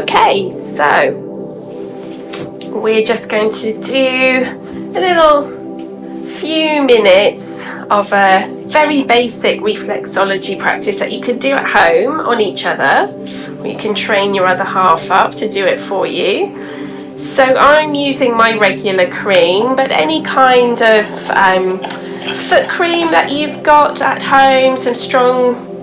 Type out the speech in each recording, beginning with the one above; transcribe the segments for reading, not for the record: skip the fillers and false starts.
Okay, so we're just going to do a little few minutes of a very basic reflexology practice that you can do at home on each other, or you can train your other half up to do it for you. So I'm using my regular cream, but any kind of foot cream that you've got at home, some strong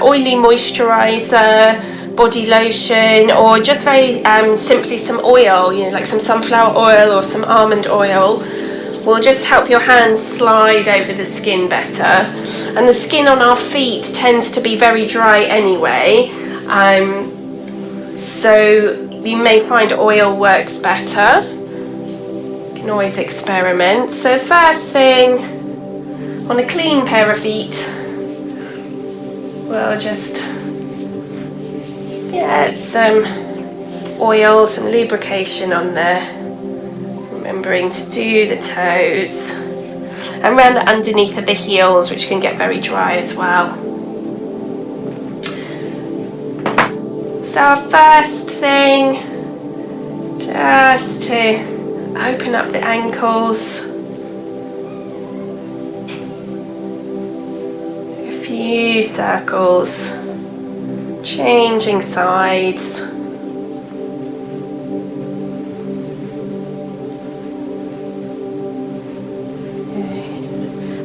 oily moisturizer, body lotion, or just very simply some oil, like some sunflower oil or some almond oil, will just help your hands slide over the skin better. And the skin on our feet tends to be very dry anyway, so you may find oil works better. You can always experiment. So first thing, on a clean pair of feet, we'll just get some oil, some lubrication on there. Remembering to do the toes and around the underneath of the heels, which can get very dry as well. So our first thing, just to open up the ankles. A few circles, changing sides.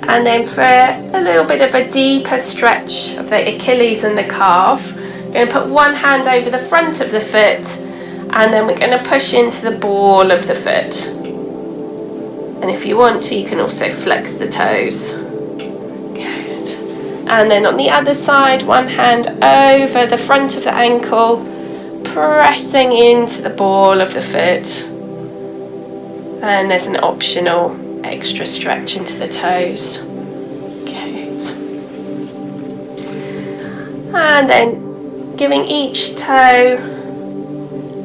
And then for a little bit of a deeper stretch of the Achilles and the calf, we're going to put one hand over the front of the foot, and then we're going to push into the ball of the foot. And if you want to, you can also flex the toes. Good. And then on the other side, one hand over the front of the ankle, pressing into the ball of the foot. And there's an optional extra stretch into the toes. Good. And then giving each toe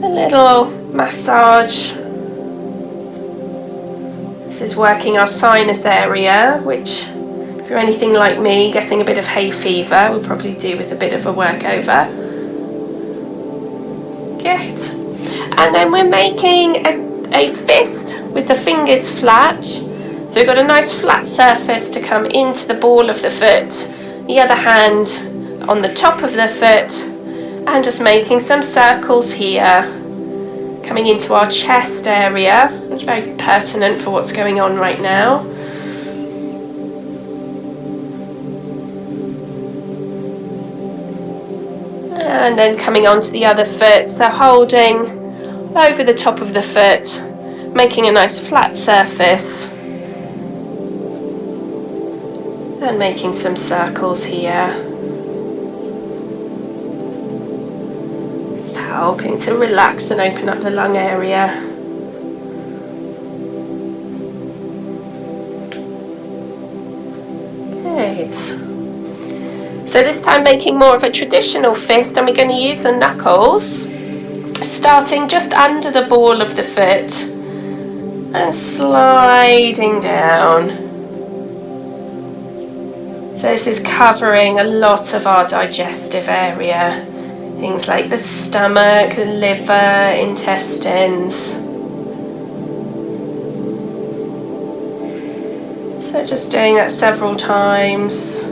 a little massage. This is working our sinus area, which, if you're anything like me, getting a bit of hay fever, we'll probably do with a bit of a workover. Good. And then we're making a fist with the fingers flat. So we've got a nice flat surface to come into the ball of the foot, the other hand on the top of the foot, and just making some circles here, coming into our chest area, which is very pertinent for what's going on right now. And then coming onto the other foot, so holding over the top of the foot, making a nice flat surface, and making some circles here. Just helping to relax and open up the lung area. Good. So this time making more of a traditional fist, and we're going to use the knuckles, starting just under the ball of the foot and sliding down. So this is covering a lot of our digestive area, things like the stomach, the liver, intestines. So just doing that several times.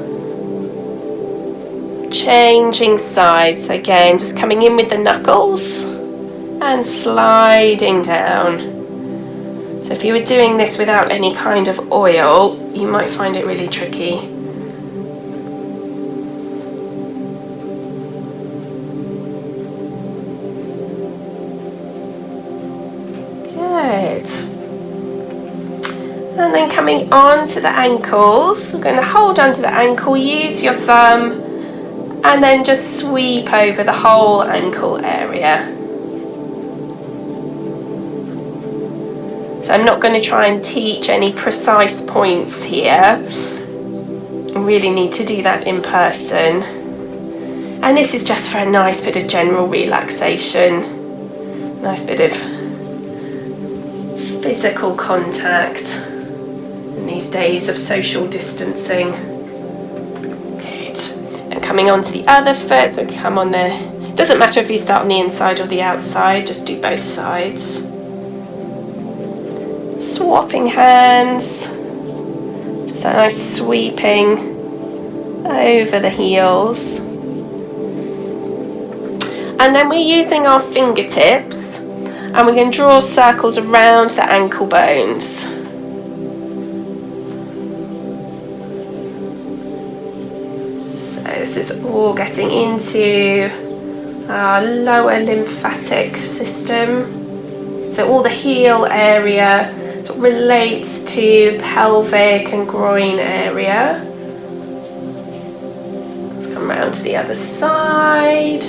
Changing sides, again, just coming in with the knuckles and sliding down. So if you were doing this without any kind of oil, you might find it really tricky. Good. And then coming on to the ankles, we're going to hold onto the ankle, use your thumb, and then just sweep over the whole ankle area. So I'm not going to try and teach any precise points here. I really need to do that in person. And this is just for a nice bit of general relaxation, nice bit of physical contact in these days of social distancing. Good. And coming on to the other foot, so we come on the Doesn't matter if you start on the inside or the outside, just do both sides. Swapping hands, just a nice sweeping over the heels. And then we're using our fingertips and we're going to draw circles around the ankle bones. So this is all getting into our lower lymphatic system. So all the heel area sort of relates to the pelvic and groin area. Let's come round to the other side.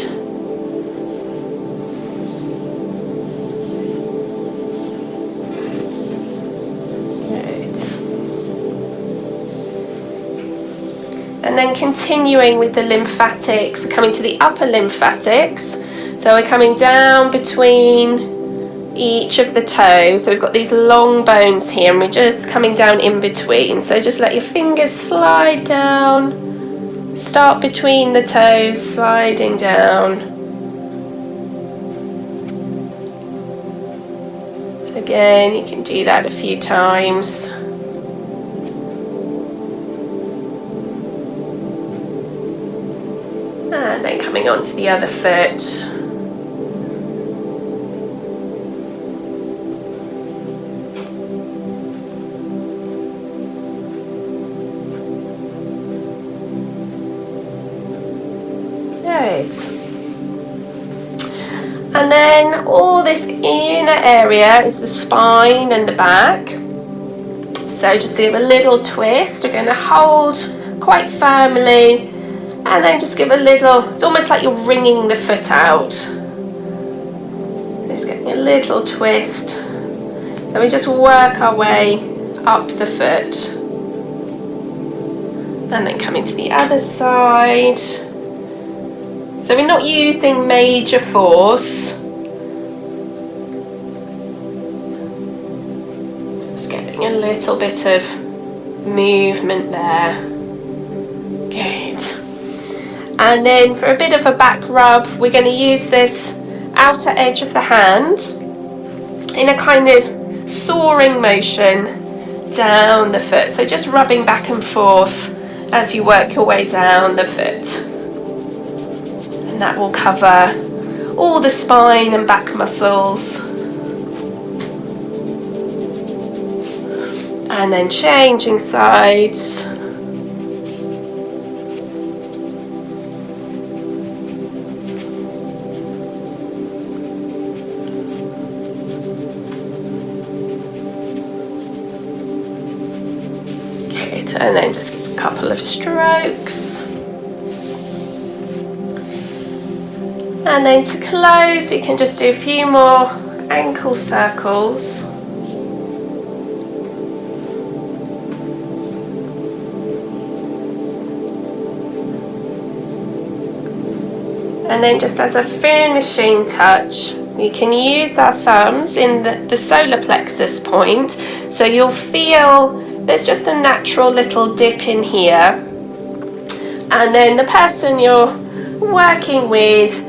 And then continuing with the lymphatics, we're coming to the upper lymphatics. So we're coming down between each of the toes. So we've got these long bones here and we're just coming down in between. So just let your fingers slide down. Start between the toes, sliding down. So again, you can do that a few times. And then coming on to the other foot. Good. And then all this inner area is the spine and the back. So just give a little twist. We're going to hold quite firmly. And then just give a little, it's almost like you're wringing the foot out. Just getting a little twist. So we just work our way up the foot. And then coming to the other side. So we're not using major force. Just getting a little bit of movement there. Good. And then for a bit of a back rub, we're going to use this outer edge of the hand in a kind of soaring motion down the foot. So just rubbing back and forth as you work your way down the foot. And that will cover all the spine and back muscles. And then changing sides. And then just give a couple of strokes. And then to close, you can just do a few more ankle circles. And then just as a finishing touch, you can use our thumbs in the solar plexus point. So you'll feel there's just a natural little dip in here. And then the person you're working with,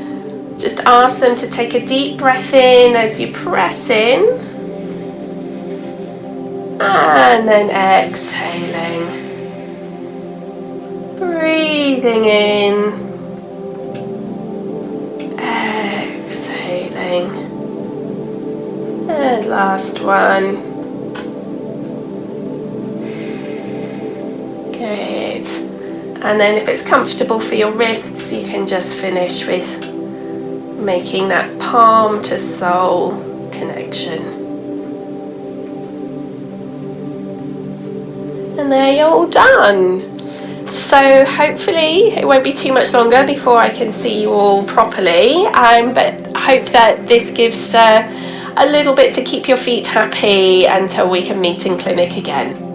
just ask them to take a deep breath in as you press in. And then exhaling. Breathing in. Exhaling. And last one. Good. And then if it's comfortable for your wrists, you can just finish with making that palm to sole connection. And there you're all done. So hopefully it won't be too much longer before I can see you all properly, but I hope that this gives a little bit to keep your feet happy until we can meet in clinic again.